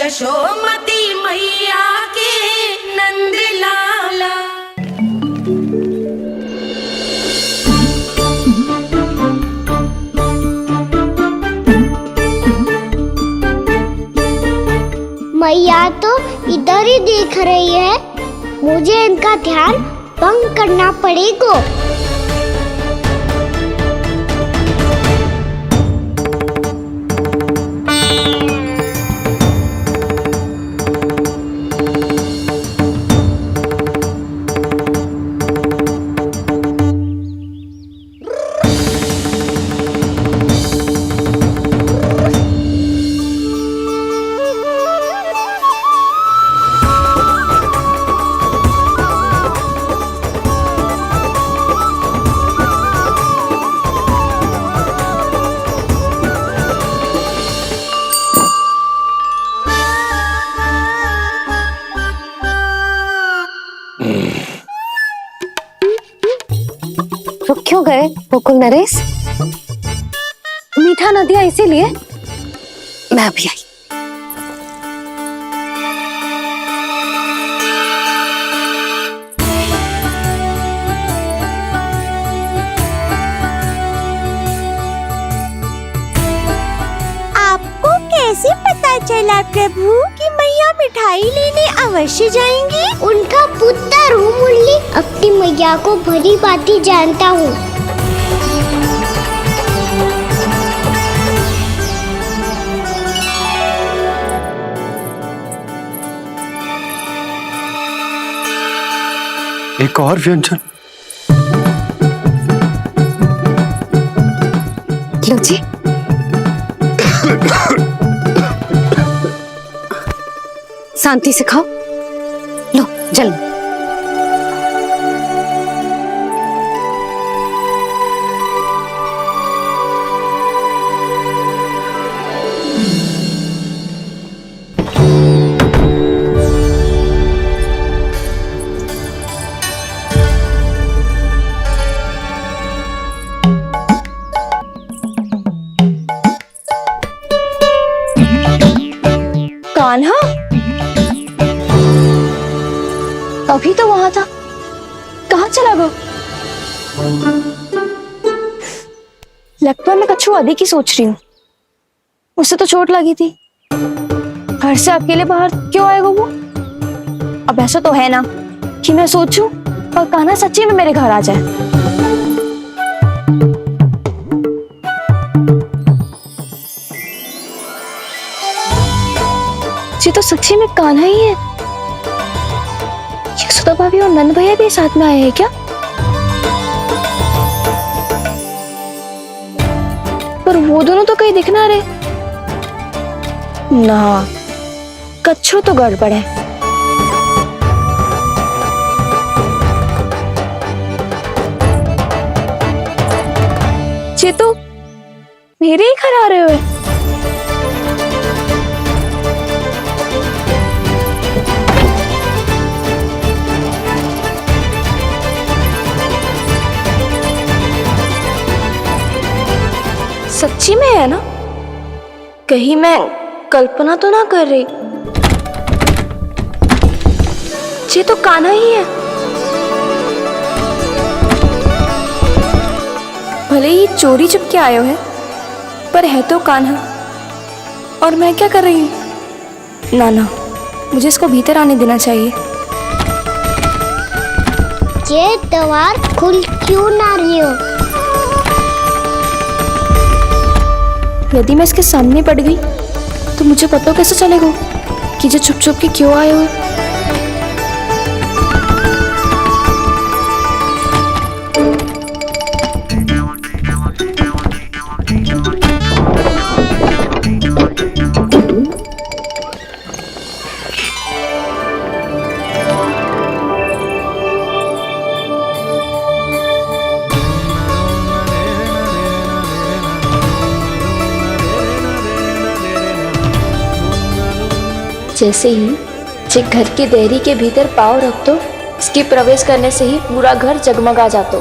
यशोमती मैया के नंद लाला। मैया तो इधर ही देख रही है, मुझे इनका ध्यान भंग करना पड़ेगा। रुक क्यों गए गोकुल नरेश? मीठा न दिया इसीलिए? मैं अभी आई। आपको कैसे पता चला प्रभु कि मैया मिठाई लेने अवश्य जाएंगी? उनका पुत्र हूँ मुरली, अपनी मैया को भली भांति जानता हूँ। एक और व्यंजन। लो जी। शांति से खाओ। लो जल। कान्हा अभी तो वहां था, कहाँ चला गया? लगता है मैं कछु अधिक ही सोच रही हूँ। उसे तो चोट लगी थी, घर से अकेले बाहर क्यों आएगा वो? अब ऐसा तो है ना कि मैं सोचूं और कान्हा सच्ची में मेरे घर आ जाए। ये तो सच्ची में कान्हा ही है। यशोदा भाभी और नंद भैया भी साथ में आए हैं क्या? पर वो दोनों तो कहीं दिख ना रहे। ना, कच्छू तो गड़बड़ है। ये तो मेरे ही घर आ रहे हो। सच्ची में है ना? कहीं मैं कल्पना तो ना कर रही? ये तो कान्हा ही है। भले ही चोरी चुपके आए हो है, पर है तो कान्हा। और मैं क्या कर रही हूँ? ना ना, मुझे इसको भीतर आने देना चाहिए। ये द्वार खुल क्यों ना रही हो? यदि मैं इसके सामने पड़ गई तो मुझे पता कैसे चलेगा कि ये छुप छुप के क्यों आए हुए? जैसे ही जे घर की देहरी के भीतर पाँव रख दो, इसके प्रवेश करने से ही पूरा घर जगमगा जातो।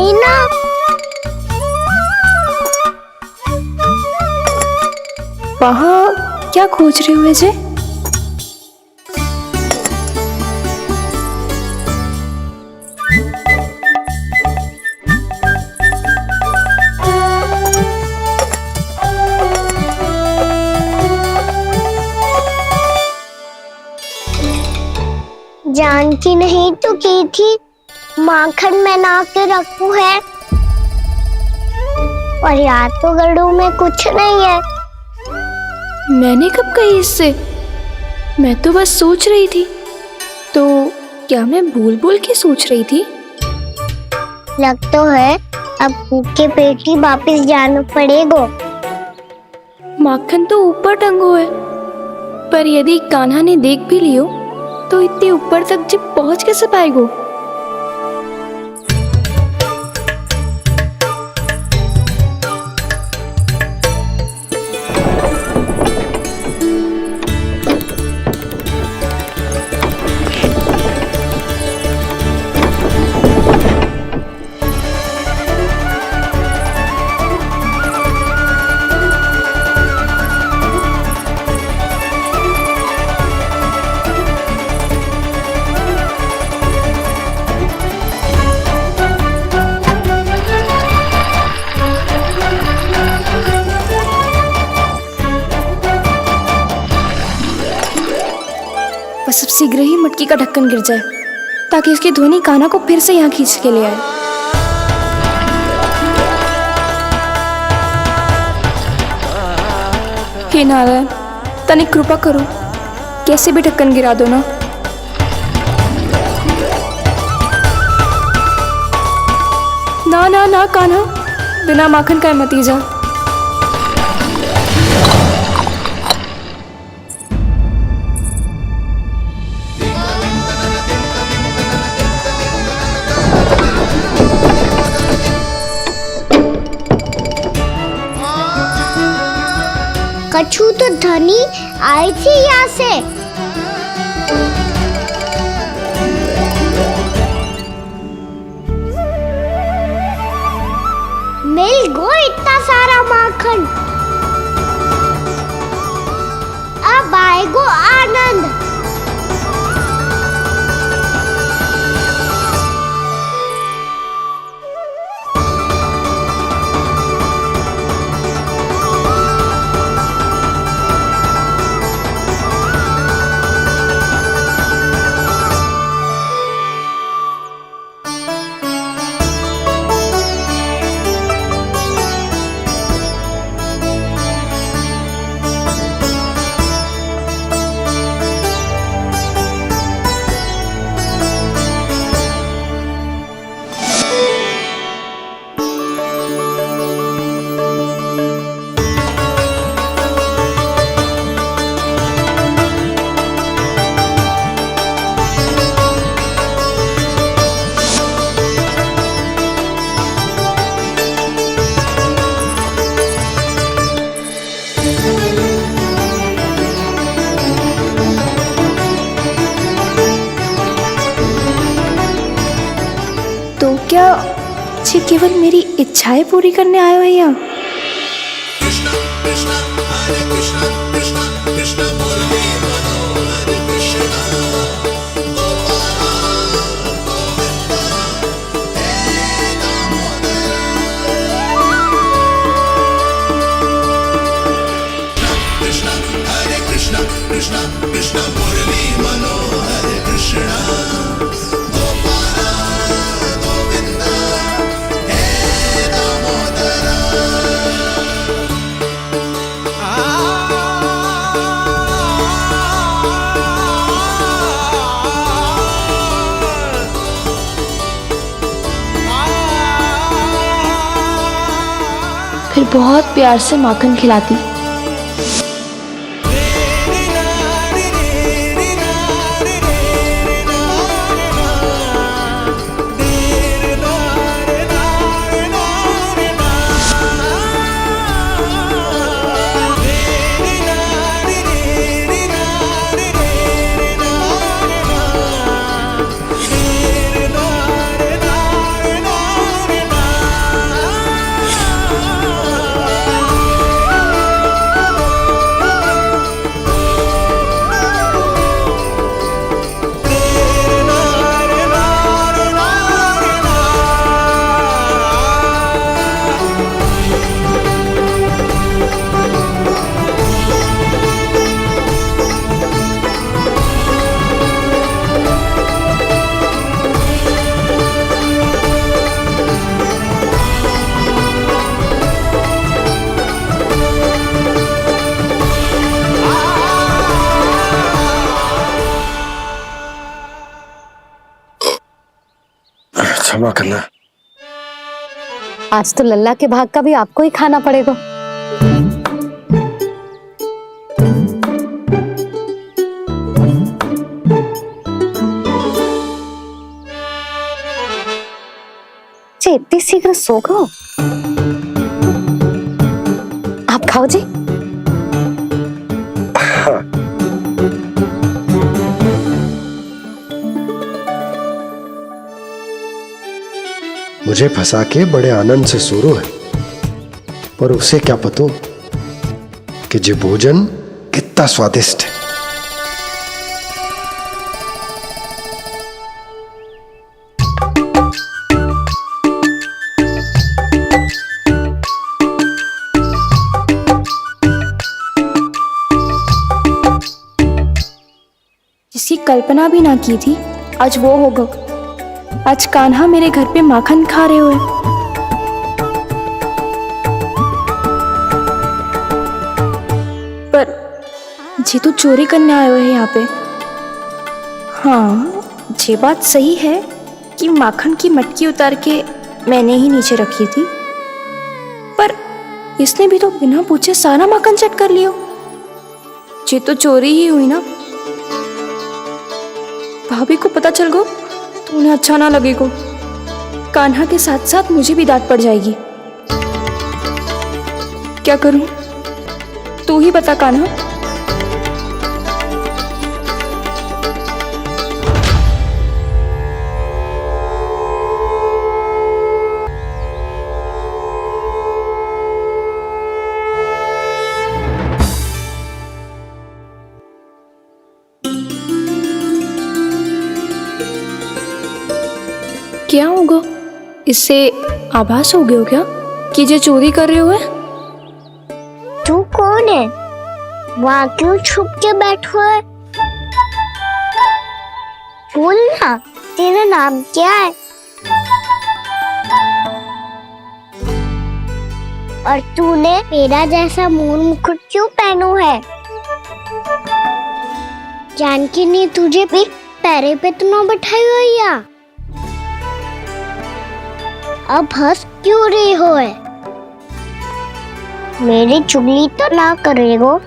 नहीं ना। वहाँ क्या खोज रहे हुए जे? जानकी नहीं तो की थी माखन में ना के रखू है, और याद तो गड़ू में कुछ नहीं है। मैंने कब कही इससे? मैं तो बस सोच रही थी। तो क्या मैं भूल भूल के सोच रही थी? लग तो है अब भूखे पेट ही वापिस जाना पड़ेगा। माखन तो ऊपर टंगो है, पर यदि कान्हा ने देख भी लियो तो इतने ऊपर तक जब पहुंच कैसे पाएगो? बस अब शीघ्र ही मटकी का ढक्कन गिर जाए ताकि उसकी ध्वनि कान्हा को फिर से यहाँ खींच के ले आए। हे नारायण, तनिक कृपा करो, कैसे भी ढक्कन गिरा दो ना। ना ना ना कान्हा, बिना माखन का मत ही जा। कछु तो धनी आई थी यहाँ से। मिल गो इतना सारा माखन, अब आएगो आनंद। तो क्या ये केवल मेरी इच्छाएं पूरी करने आए हो यहाँ? फिर बहुत प्यार से माखन खिलाती। क्षमा करना। आज तो लल्ला के भाग का भी आपको ही खाना पड़ेगा। इतनी शीघ्र सो गो? आप खाओ जी। हाँ। मुझे फंसा के बड़े आनंद से सो रहा है, पर उसे क्या पता कि ये भोजन कितना स्वादिष्ट है। जिसकी कल्पना भी ना की थी, आज वो होगा। आज कान्हा मेरे घर पे माखन खा रहे हुए। पर जी तो चोरी करने आए हुए हैं यहाँ पे। हाँ, ये बात सही है कि माखन की मटकी उतार के मैंने ही नीचे रखी थी, पर इसने भी तो बिना पूछे सारा माखन चट कर लियो। ये तो चोरी ही हुई ना। भाभी को पता चल गो तो उन्हें अच्छा ना लगेगा। कान्हा के साथ साथ मुझे भी डांट पड़ जाएगी। क्या करूं? तू ही बता कान्हा। क्या होगा? इससे आभास हो गया हो क्या कि ये चोरी कर रहे हुए? तू कौन है? वहाँ क्यों छुप के बैठो है? बोल ना, तेरा नाम क्या है? और तूने मेरा जैसा मोर मुकुट क्यों पहनो है? जानकी ने तुझे भी पैरे पे तो ना बैठाई हुई है। अब हंस क्यों रही हो है? मेरी चुगली तो ना करेगो।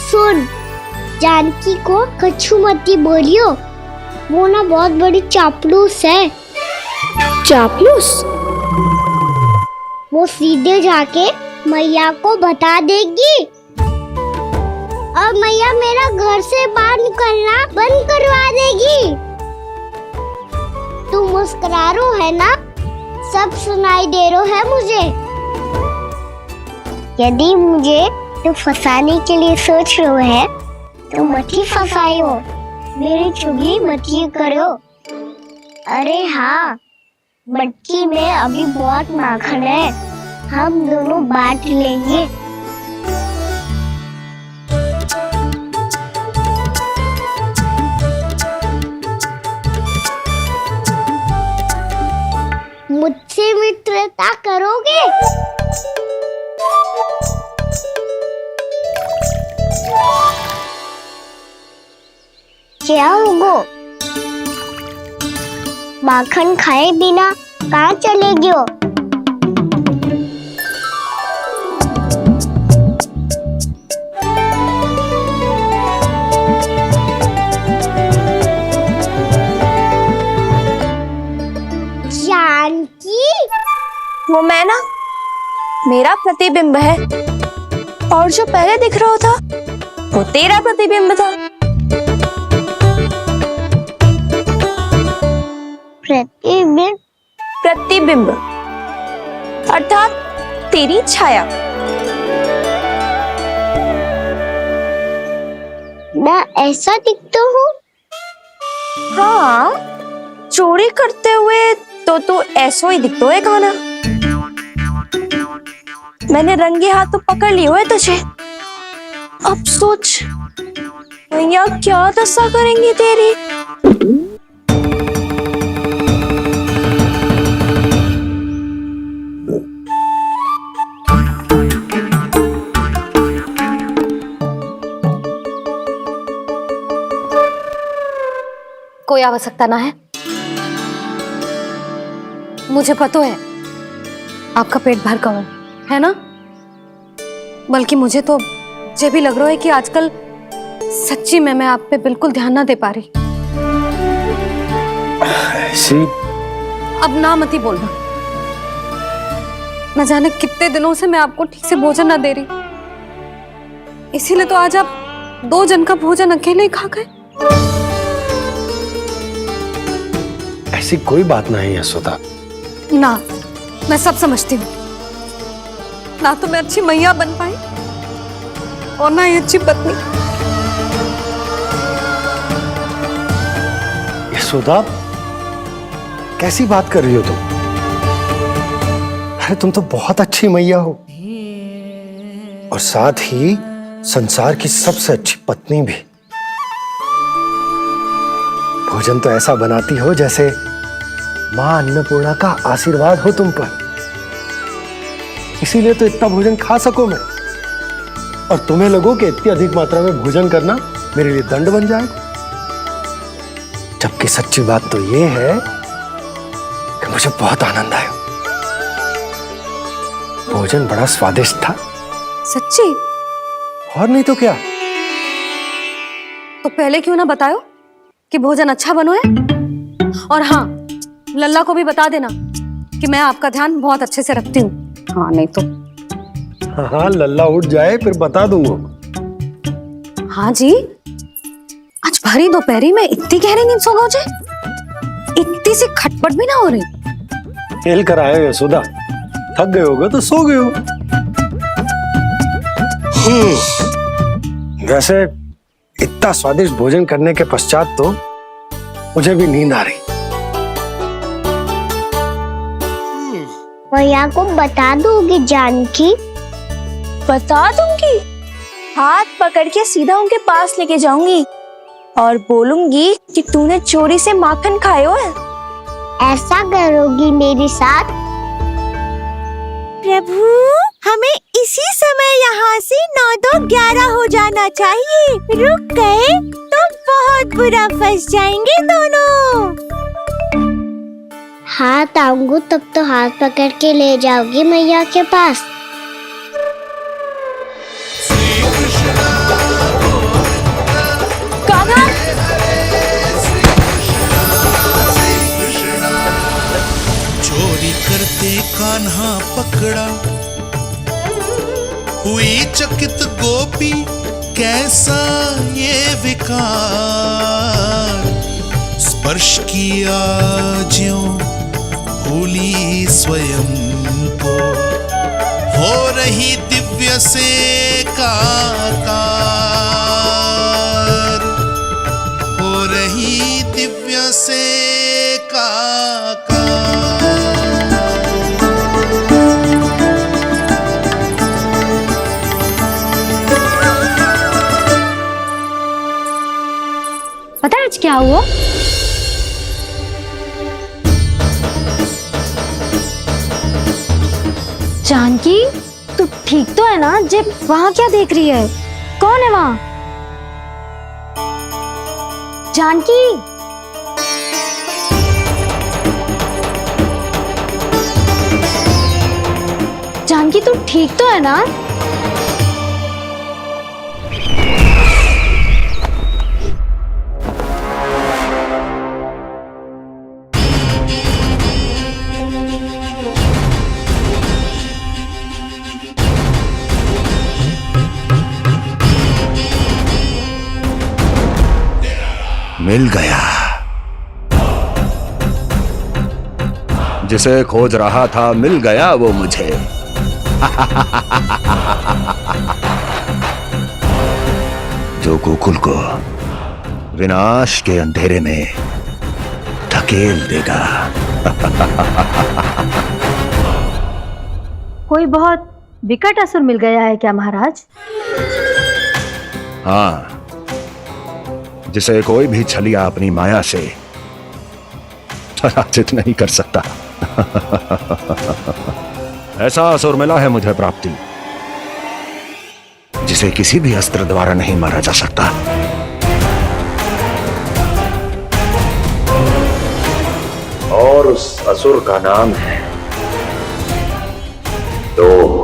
सुन, जानकी को कछु मती बोलियो, वो ना बहुत बड़ी चापलूस है। चापलूस? वो सीधे जाके मैया को बता देगी और मैया मेरा घर से बाहर निकलना बंद करवा देगी। तू मुस्कुरा रो है ना? सब सुनाई दे रो है मुझे। यदि मुझे तू फंसाने के लिए सोच रो है तो मत ही फंसायो, मेरी चुगली मत ही करो। अरे हाँ, मटकी में अभी बहुत माखन है, हम दोनों बांट लेंगे। मुझसे मित्रता करोगे? क्या होगो? माखन खाए बिना कहाँ चलेगी हो? वो मैं ना, मेरा प्रतिबिंब है, और जो पहले दिख रहा था वो तेरा प्रतिबिंब था। प्रतिबिंब? प्रतिबिंब अर्थात तेरी छाया। मैं ऐसा दिखता हूँ? हाँ, चोरी करते हुए तो तू ऐसा ही दिखता है कान्हा। मैंने रंगे हाथ तो पकड़ लिए हुए तुझे। अब सोच भैया क्या दशा करेंगी तेरी। कोई आवश्यकता ना है, मुझे पता है आपका पेट भर गया है ना, बल्कि मुझे तो ये भी लग रहा है कि आजकल सच्ची में मैं आप पे बिल्कुल ध्यान ना दे पा रही। ऐसी अब ना मत ही बोलना। न जाने कितने दिनों से मैं आपको ठीक से भोजन ना दे रही, इसीलिए तो आज आप 2 जन का भोजन अकेले ही खा गए। ऐसी कोई बात नहीं यशोदा। ना, मैं सब समझती हूँ। ना तो मैं अच्छी मैया बन पाई और ना ही अच्छी पत्नी। यशोदा, कैसी बात कर रही हो तुम? अरे तुम तो बहुत अच्छी मैया हो और साथ ही संसार की सबसे अच्छी पत्नी भी। भोजन तो ऐसा बनाती हो जैसे मां अन्नपूर्णा का आशीर्वाद हो तुम पर। इसीलिए तो इतना भोजन खा सको मैं, और तुम्हें लगो कि इतनी अधिक मात्रा में भोजन करना मेरे लिए दंड बन जाएगा। जबकि सच्ची बात तो ये है कि मुझे बहुत आनंद आया। भोजन बड़ा स्वादिष्ट था। सच्ची? और नहीं तो क्या। तो पहले क्यों ना बतायो कि भोजन अच्छा बनो है। और हाँ, लल्ला को भी बता देना कि मैं आपका ध्यान बहुत अच्छे से रखती हूँ। हाँ नहीं तो। हाँ, लल्ला उठ जाए फिर बता दूंगा। हाँ जी, आज भरी दोपहरी में इतनी गहरी नींद सो गए, इतनी सी खटपट भी ना हो रही। खेल कर आए हो यशोदा, थक गए होगे तो सो गए हो। वैसे इतना स्वादिष्ट भोजन करने के पश्चात तो मुझे भी नींद आ रही। मैया को बता दोगी जानकी? बता दूंगी। हाथ पकड़ के सीधा उनके पास लेके जाऊंगी और बोलूंगी कि तूने चोरी से माखन खाए हो। ऐसा करोगी मेरे साथ? प्रभु, हमें इसी समय यहाँ से 9-2-11 हो जाना चाहिए। रुक गए तो बहुत बुरा फंस जाएंगे दोनों। हाथ आऊंगी तब तो हाथ पकड़ के ले जाओगी मैया के पास। चोरी करते कान्हा पकड़ा, हुई चकित गोपी कैसा ये विकार। स्पर्श किया ज्यों भूली स्वयं को, हो रही दिव्य से काकार, हो रही दिव्य से काकार। पता है आज क्या हुआ? जानकी, तू ठीक तो है ना? जे वहां क्या देख रही है? कौन है वहां? जानकी, जानकी तू ठीक तो है ना? मिल गया। जिसे खोज रहा था मिल गया वो मुझे। जो गोकुल को विनाश के अंधेरे में धकेल देगा। कोई बहुत विकट असुर मिल गया है क्या महाराज? हाँ, जिसे कोई भी छलिया अपनी माया से पराजित नहीं कर सकता। ऐसा असुर मिला है मुझे प्राप्ति, जिसे किसी भी अस्त्र द्वारा नहीं मारा जा सकता। और और उस असुर का नाम है दो